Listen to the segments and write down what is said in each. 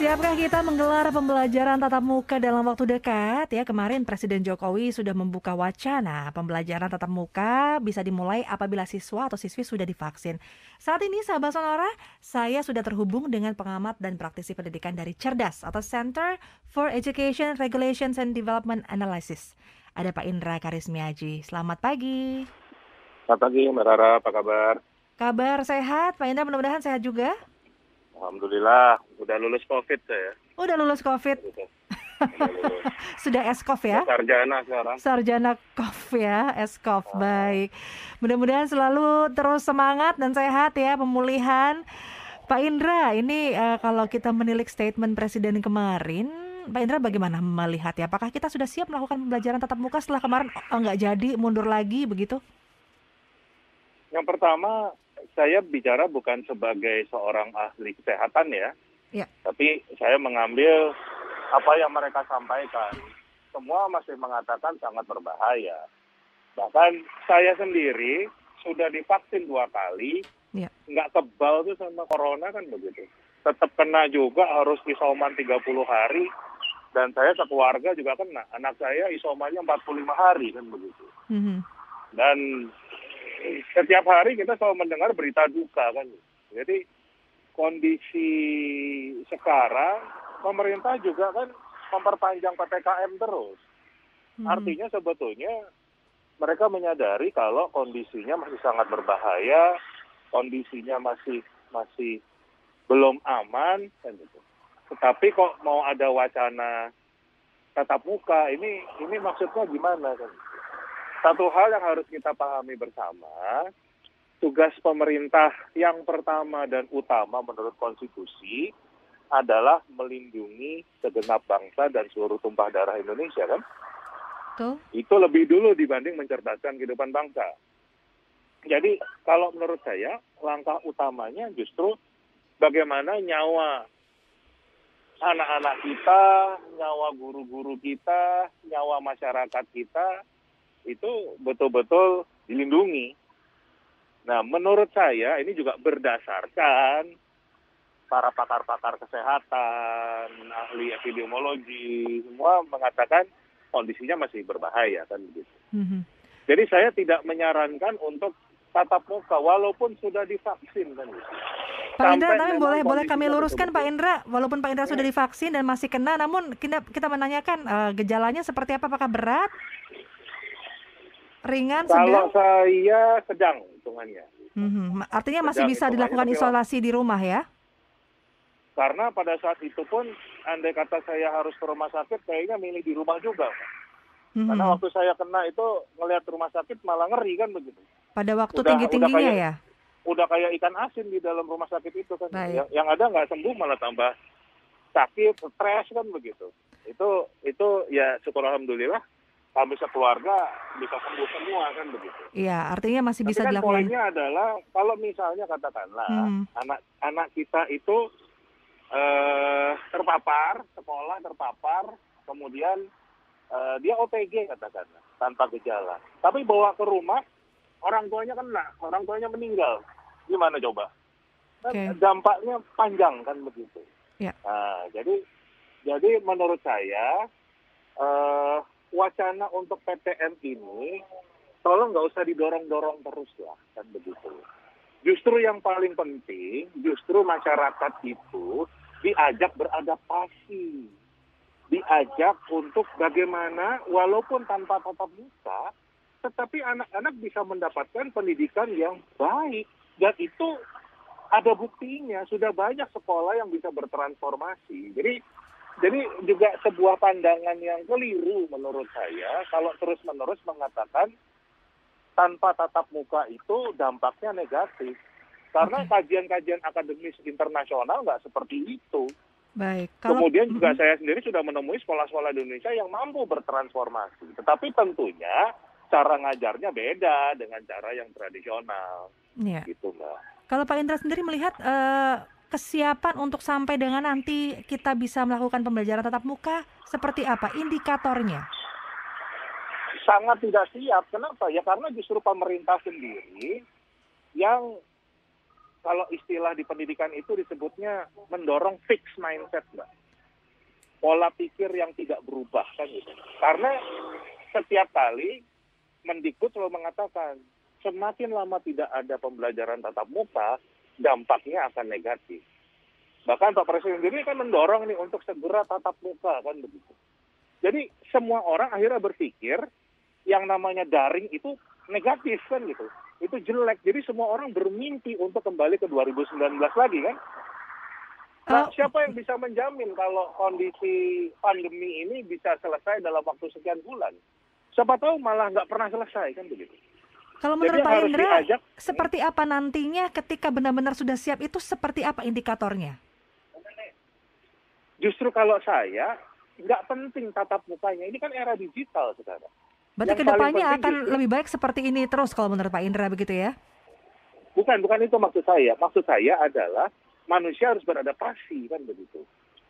Siapkah kita menggelar pembelajaran tatap muka dalam waktu dekat? Ya, kemarin Presiden Jokowi sudah membuka wacana pembelajaran tatap muka bisa dimulai apabila siswa atau siswi sudah divaksin. Saat ini, sahabat Sonora, saya sudah terhubung dengan pengamat dan praktisi pendidikan dari Cerdas atau Center for Education Regulations and Development Analysis. Ada Pak Indra Karismiaji. Selamat pagi. Selamat pagi, Mbak Rara. Apa kabar? Kabar sehat, Pak Indra, mudah-mudahan sehat juga. Alhamdulillah, udah lulus COVID saya. Udah lulus COVID. Udah lulus. Sudah S-Cov ya? Sarjana sekarang. Sarjana Kov ya, S-Cov. Baik. Mudah-mudahan selalu terus semangat dan sehat ya pemulihan. Pak Indra, ini kalau kita menilik statement Presiden kemarin, Pak Indra bagaimana melihat ya? Apakah kita sudah siap melakukan pembelajaran tatap muka setelah kemarin nggak jadi, mundur lagi begitu? Yang pertama, saya bicara bukan sebagai seorang ahli kesehatan ya. Tapi saya mengambil apa yang mereka sampaikan. Semua masih mengatakan sangat berbahaya. Bahkan saya sendiri sudah divaksin 2 kali, nggak kebal tuh sama corona kan begitu. Tetap kena juga, harus isoman 30 hari. Dan saya sekeluarga juga kena. Anak saya isomannya 45 hari kan begitu. Dan setiap hari kita selalu mendengar berita duka kan. Jadi kondisi sekarang pemerintah juga kan memperpanjang PPKM terus. Artinya sebetulnya mereka menyadari kalau kondisinya masih sangat berbahaya, kondisinya masih belum aman kan gitu. Tetapi kok mau ada wacana tatap muka, ini maksudnya gimana kan? Satu hal yang harus kita pahami bersama, tugas pemerintah yang pertama dan utama menurut konstitusi adalah melindungi segenap bangsa dan seluruh tumpah darah Indonesia kan? Tuh. Itu lebih dulu dibanding mencerdaskan kehidupan bangsa. Jadi kalau menurut saya langkah utamanya justru bagaimana nyawa anak-anak kita, nyawa guru-guru kita, nyawa masyarakat kita itu betul-betul dilindungi. Nah, menurut saya ini juga berdasarkan para pakar-pakar kesehatan, ahli epidemiologi, semua mengatakan kondisinya masih berbahaya kan begitu. Jadi saya tidak menyarankan untuk tatap muka walaupun sudah divaksin kan gitu. Pak Indra, tapi boleh kami luruskan Pak Indra, walaupun Pak Indra sudah divaksin dan masih kena, namun kita menanyakan gejalanya seperti apa, apakah berat? Ringan, sedang? Kalau saya sedang hitungannya. Artinya masih bisa dilakukan isolasi di rumah ya? Karena pada saat itu pun, andai kata saya harus ke rumah sakit, kayaknya milih di rumah juga. Karena waktu saya kena itu, ngelihat rumah sakit malah ngeri kan begitu. Pada waktu tinggi-tingginya ya? Udah kayak ikan asin di dalam rumah sakit itu kan. Yang ada nggak sembuh malah tambah sakit, stres kan begitu. Itu ya syukur alhamdulillah. Kami sekeluarga bisa sembuh semua kan begitu. Iya, artinya masih bisa dilakukan. Tapi poinnya adalah kalau misalnya katakanlah anak kita itu terpapar, sekolah terpapar, kemudian dia OTG katakanlah tanpa gejala. Tapi bawa ke rumah, orang tuanya kena, orang tuanya meninggal. Gimana coba? Dampaknya panjang kan begitu. Nah, jadi menurut saya wacana untuk PTM ini tolong nggak usah didorong-dorong terus lah, kan begitu. Justru yang paling penting, justru masyarakat itu diajak beradaptasi, diajak untuk bagaimana walaupun tanpa tatap muka, tetapi anak-anak bisa mendapatkan pendidikan yang baik, dan itu ada buktinya, sudah banyak sekolah yang bisa bertransformasi. Jadi juga sebuah pandangan yang keliru menurut saya kalau terus-menerus mengatakan tanpa tatap muka itu dampaknya negatif. Karena kajian-kajian akademis internasional nggak seperti itu. Baik. Kemudian juga saya sendiri sudah menemui sekolah-sekolah di Indonesia yang mampu bertransformasi. Tetapi tentunya cara ngajarnya beda dengan cara yang tradisional. Gitu, Mbak. Kalau Pak Indra sendiri melihat kesiapan untuk sampai dengan nanti kita bisa melakukan pembelajaran tatap muka seperti apa indikatornya? Sangat tidak siap. Kenapa? Ya karena justru pemerintah sendiri yang kalau istilah di pendidikan itu disebutnya mendorong fixed mindset, Mbak. Pola pikir yang tidak berubah kan gitu. Karena setiap kali Mendikbud selalu mengatakan semakin lama tidak ada pembelajaran tatap muka, dampaknya akan negatif. Bahkan Pak Presiden sendiri kan mendorong nih untuk segera tatap muka kan begitu. Jadi semua orang akhirnya berpikir yang namanya daring itu negatif kan gitu. Itu jelek. Jadi semua orang bermimpi untuk kembali ke 2019 lagi kan. Nah, siapa yang bisa menjamin kalau kondisi pandemi ini bisa selesai dalam waktu sekian bulan? Siapa tahu malah nggak pernah selesai kan begitu. Kalau menurut Pak Indra, seperti apa nantinya ketika benar-benar sudah siap itu seperti apa indikatornya? Justru kalau saya, nggak penting tatap mukanya. Ini kan era digital sekarang. Berarti kedepannya akan lebih baik seperti ini terus kalau menurut Pak Indra begitu ya? Bukan itu maksud saya. Maksud saya adalah manusia harus beradaptasi kan begitu.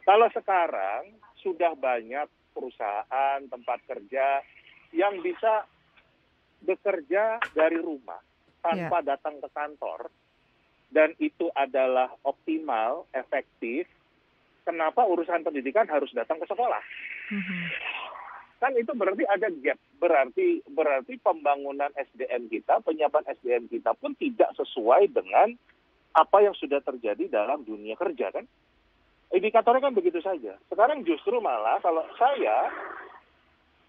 Kalau sekarang sudah banyak perusahaan, tempat kerja yang bisa bekerja dari rumah tanpa datang ke kantor dan itu adalah optimal, efektif, kenapa urusan pendidikan harus datang ke sekolah? Kan itu berarti ada gap, berarti pembangunan SDM kita, penyiapan SDM kita pun tidak sesuai dengan apa yang sudah terjadi dalam dunia kerja kan. Indikatornya kan begitu saja. Sekarang justru malah kalau saya,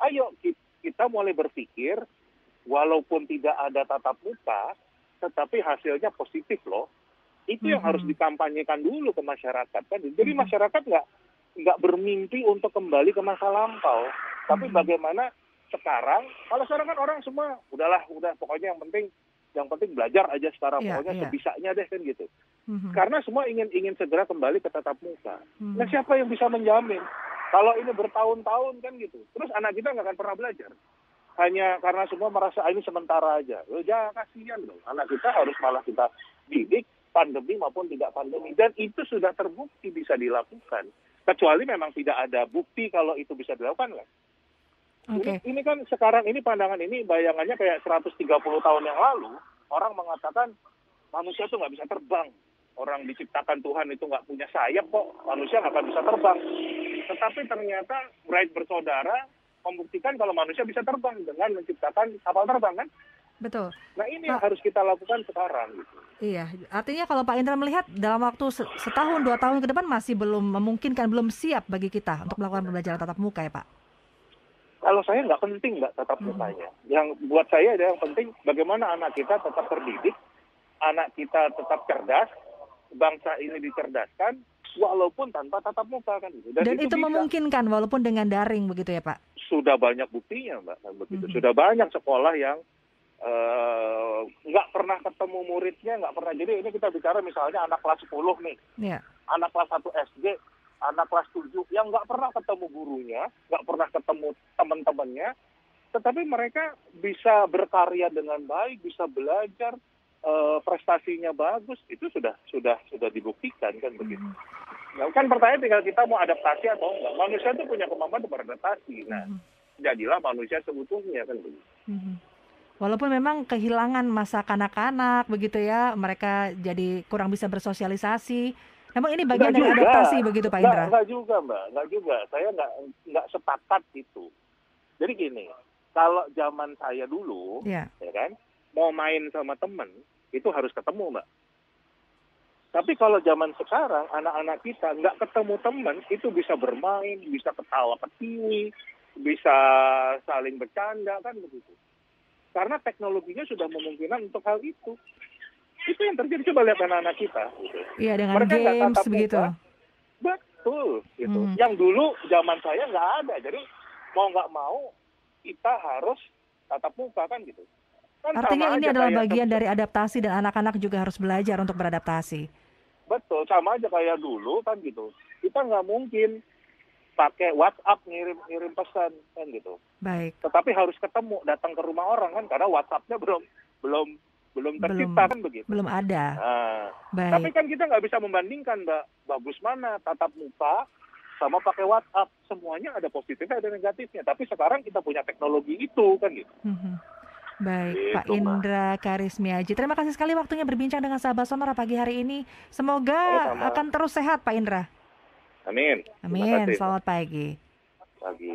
ayo kita mulai berpikir, walaupun tidak ada tatap muka, tetapi hasilnya positif loh. Itu yang harus dikampanyekan dulu ke masyarakat kan. Jadi masyarakat nggak bermimpi untuk kembali ke masa lampau. Tapi bagaimana sekarang, kalau sekarang kan orang semua udah pokoknya yang penting belajar aja sekarang, pokoknya sebisanya deh kan gitu. Karena semua ingin segera kembali ke tatap muka. Nah siapa yang bisa menjamin? Kalau ini bertahun-tahun kan gitu. Terus anak kita nggak akan pernah belajar. Hanya karena semua merasa ini sementara aja. Jangan kasihan dong. Anak kita harus malah kita didik pandemi maupun tidak pandemi. Dan itu sudah terbukti bisa dilakukan. Kecuali memang tidak ada bukti kalau itu bisa dilakukan kan. Ini kan sekarang ini pandangan ini bayangannya kayak 130 tahun yang lalu. Orang mengatakan manusia itu nggak bisa terbang. Orang diciptakan Tuhan itu nggak punya sayap kok. Manusia nggak akan bisa terbang. Tetapi ternyata Wright bersaudara membuktikan kalau manusia bisa terbang dengan menciptakan kapal terbang kan? Betul. Nah ini yang harus kita lakukan sekarang. Gitu. Iya, artinya kalau Pak Indra melihat dalam waktu setahun 2 tahun ke depan masih belum memungkinkan, belum siap bagi kita untuk melakukan pembelajaran tatap muka ya Pak? Kalau saya nggak penting Mbak tatap mukanya. Yang buat saya ada yang penting bagaimana anak kita tetap terdidik, anak kita tetap cerdas, bangsa ini dicerdaskan, walaupun tanpa tatap muka kan gitu. Dan itu memungkinkan walaupun dengan daring begitu ya Pak? Sudah banyak buktinya Mbak, begitu. Sudah banyak sekolah yang nggak pernah ketemu muridnya, nggak pernah. Jadi ini kita bicara misalnya anak kelas 10 nih, anak kelas 1 SD, anak kelas 7 yang nggak pernah ketemu gurunya, nggak pernah ketemu teman-temannya, tetapi mereka bisa berkarya dengan baik, bisa belajar, prestasinya bagus, itu sudah dibuktikan kan begitu. Nah, kan pertanyaan tinggal kita mau adaptasi atau enggak. Manusia itu punya kemampuan untuk beradaptasi. Nah, jadilah manusia seutuhnya kan begitu. Walaupun memang kehilangan masa kanak-kanak begitu ya, mereka jadi kurang bisa bersosialisasi. Memang ini bagian dari adaptasi begitu Pak Indra? Enggak juga Mbak, enggak juga. Saya enggak sepakat itu. Jadi gini, kalau zaman saya dulu, ya kan, mau main sama temen, itu harus ketemu Mbak. Tapi kalau zaman sekarang, anak-anak kita nggak ketemu teman, itu bisa bermain, bisa ketawa ketiwi, bisa saling bercanda, kan begitu. Karena teknologinya sudah memungkinkan untuk hal itu. Itu yang terjadi, coba lihat anak-anak kita. Gitu. Iya, dengan mereka games begitu. Betul. Gitu. Yang dulu zaman saya nggak ada, jadi mau nggak mau, kita harus tatap muka, kan gitu. Kan artinya ini adalah bagian dari adaptasi dan anak-anak juga harus belajar untuk beradaptasi. Betul, sama aja kayak dulu kan gitu. Kita nggak mungkin pakai WhatsApp ngirim pesan kan gitu. Baik. Tetapi harus ketemu, datang ke rumah orang kan, karena WhatsApp-nya belum tercipta kan begitu. Belum ada. Nah, baik. Tapi kan kita nggak bisa membandingkan Mbak, bagus mana tatap muka sama pakai WhatsApp. Semuanya ada positifnya ada negatifnya. Tapi sekarang kita punya teknologi itu kan gitu. Baik, Pak Itu, Mbak. Indra Karismiaji. Terima kasih sekali waktunya berbincang dengan sahabat Sonora pagi hari ini. Semoga Sama-sama. akan terus sehat, Pak Indra. Amin. Terima Amin. kasih. Selamat pagi. Pagi.